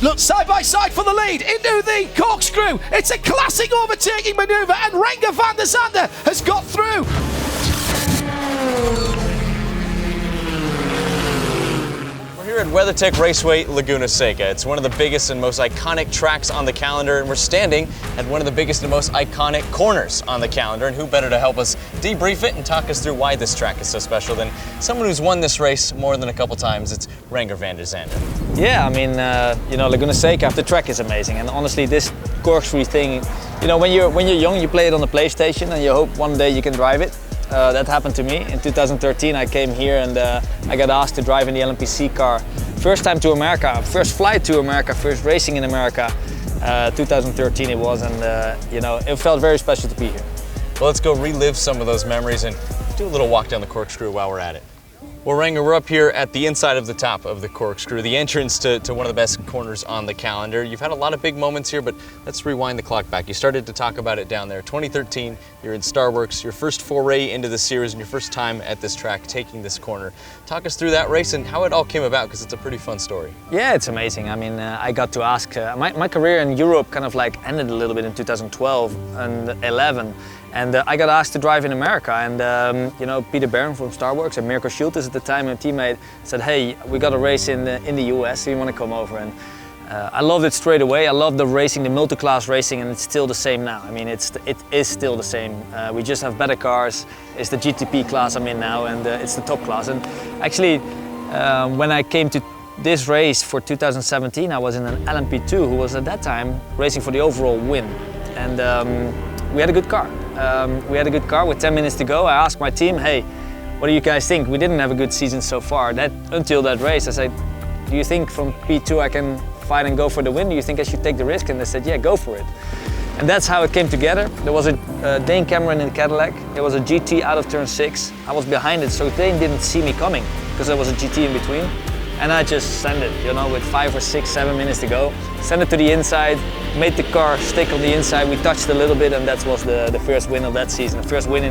Look, side by side for the lead into the corkscrew. It's a classic overtaking manoeuvre, and Renger van der Zande has got through. We're here at WeatherTech Raceway, Laguna Seca. It's one of the biggest and most iconic tracks on the calendar, and we're standing at one of the biggest and most iconic corners on the calendar. And who better to help us debrief it and talk us through why this track is so special than someone who's won this race more than a couple times. It's Renger van der Zande. Yeah, I mean, Laguna Seca, the track is amazing, and honestly, this corkscrew thing, when you're young, you play it on the PlayStation, and you hope one day you can drive it. That happened to me. In 2013 I came here and I got asked to drive in the LMPC car. First time to America, first flight to America, first racing in America. 2013 it was, and it felt very special to be here. Well, let's go relive some of those memories and do a little walk down the corkscrew while we're at it. Well, Renger, we're up here at the inside of the top of the corkscrew, the entrance to one of the best corners on the calendar. You've had a lot of big moments here, but let's rewind the clock back. You started to talk about it down there. 2013, you're in Starworks, your first foray into the series and your first time at this track, taking this corner. Talk us through that race and how it all came about, because it's a pretty fun story. Yeah, it's amazing. I mean, I got to ask, my career in Europe kind of like ended a little bit in 2012 and 11. And I got asked to drive in America, and Peter Barron from Starworks and Mirko Schultes at the time, a teammate, said, "Hey, we got a race in the US, so you want to come over?" And I loved it straight away. I loved the racing, the multi-class racing, and it's still the same now. I mean, it is still the same. We just have better cars. It's the GTP class I'm in now, and it's the top class. And actually, when I came to this race for 2017, I was in an LMP2, who was at that time racing for the overall win, and we had a good car. We had a good car with 10 minutes to go. I asked my team, "Hey, what do you guys think? We didn't have a good season so far." Until that race, I said, "Do you think from P2 I can fight and go for the win? Do you think I should take the risk?" And they said, "Yeah, go for it." And that's how it came together. There was a Dane Cameron in Cadillac. There was a GT out of turn 6. I was behind it, so Dane didn't see me coming because there was a GT in between. And I just sent it, with 5 or 6, 7 minutes to go. Sent it to the inside, made the car stick on the inside. We touched a little bit, and that was the first win of that season, the first win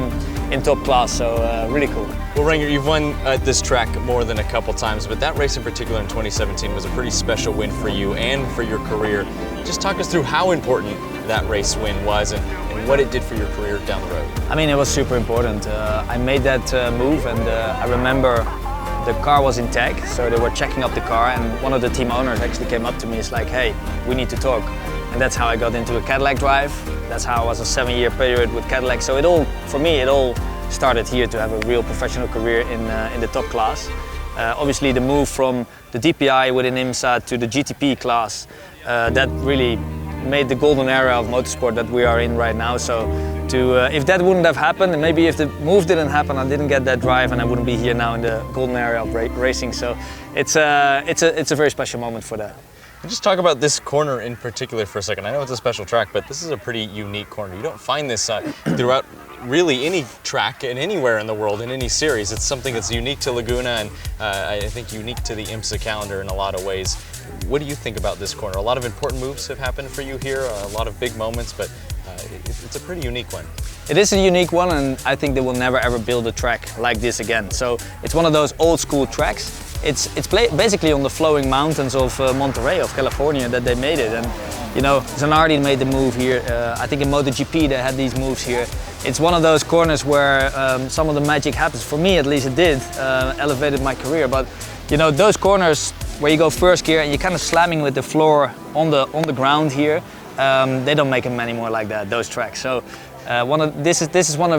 in top class, so really cool. Well, Renger, you've won at this track more than a couple times, but that race in particular in 2017 was a pretty special win for you and for your career. Just talk us through how important that race win was and what it did for your career down the road. I mean, it was super important. I made that move, and I remember the car was in tag, so they were checking up the car, and one of the team owners actually came up to me. It's like, "Hey, we need to talk." And that's how I got into a Cadillac drive. That's how I was a 7-year period with Cadillac. So for me, it all started here to have a real professional career in the top class. Obviously, the move from the DPI within IMSA to the GTP class, that really made the golden era of motorsport that we are in right now. So if that wouldn't have happened, and maybe if the move didn't happen, I didn't get that drive, and I wouldn't be here now in the golden era of racing. So it's a very special moment for that. And just talk about this corner in particular for a second. I know it's a special track, but this is a pretty unique corner. You don't find this throughout really any track and anywhere in the world in any series. It's something that's unique to Laguna, and I think unique to the IMSA calendar in a lot of ways. What do you think about this corner? A lot of important moves have happened for you here, a lot of big moments, but it's a pretty unique one. It is a unique one, and I think they will never ever build a track like this again. So it's one of those old school tracks. It's basically on the flowing mountains of Monterey, of California, that they made it. And Zanardi made the move here. I think in MotoGP they had these moves here. It's one of those corners where some of the magic happens. For me, at least, it did. Elevated my career. But those corners where you go first gear and you're kind of slamming with the floor on the ground here, they don't make them anymore like that. Those tracks. So. This is one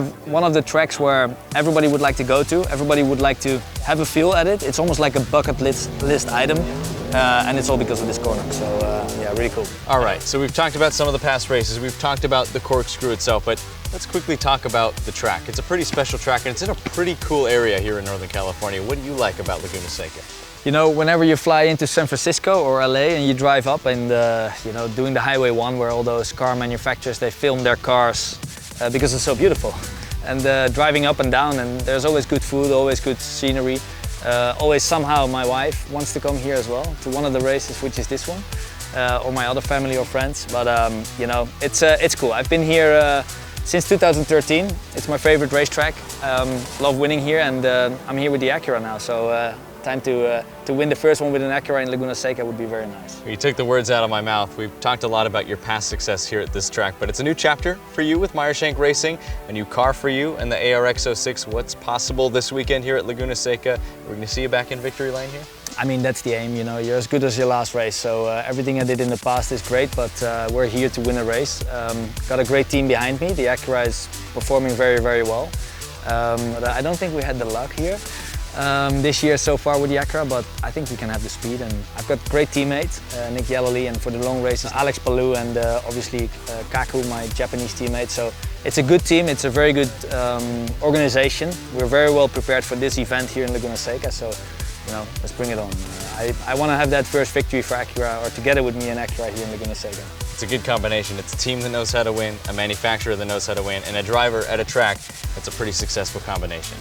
of the tracks where everybody would like to go to. Everybody would like to have a feel at it. It's almost like a bucket list item, and it's all because of this corner. So yeah, really cool. All right, so we've talked about some of the past races. We've talked about the corkscrew itself, but let's quickly talk about the track. It's a pretty special track, and it's in a pretty cool area here in Northern California. What do you like about Laguna Seca? Whenever you fly into San Francisco or LA and you drive up and doing the Highway 1, where all those car manufacturers, they film their cars because it's so beautiful. And driving up and down, and there's always good food, always good scenery. Always somehow my wife wants to come here as well to one of the races, which is this one, or my other family or friends. But it's cool. I've been here since 2013. It's my favorite racetrack. Love winning here, and I'm here with the Acura now. So time to win the first one with an Acura in Laguna Seca would be very nice. You took the words out of my mouth. We've talked a lot about your past success here at this track, but it's a new chapter for you with Meyershank Racing, a new car for you and the ARX-06. What's possible this weekend here at Laguna Seca? We're going to see you back in victory lane here? I mean, that's the aim, you know, you're as good as your last race, so everything I did in the past is great, but we're here to win a race. Got a great team behind me. The Acura is performing very, very well. But I don't think we had the luck here this year so far with the Acura, but I think we can have the speed, and I've got great teammates, Nick Yellowly, and for the long races, Alex Palou, and obviously Kaku, my Japanese teammate. So it's a good team, it's a very good organization. We're very well prepared for this event here in Laguna Seca, so you know, let's bring it on. I want to have that first victory for Acura, or together with me and Acura here in Laguna Seca. It's a good combination. It's a team that knows how to win, a manufacturer that knows how to win, and a driver at a track that's a pretty successful combination.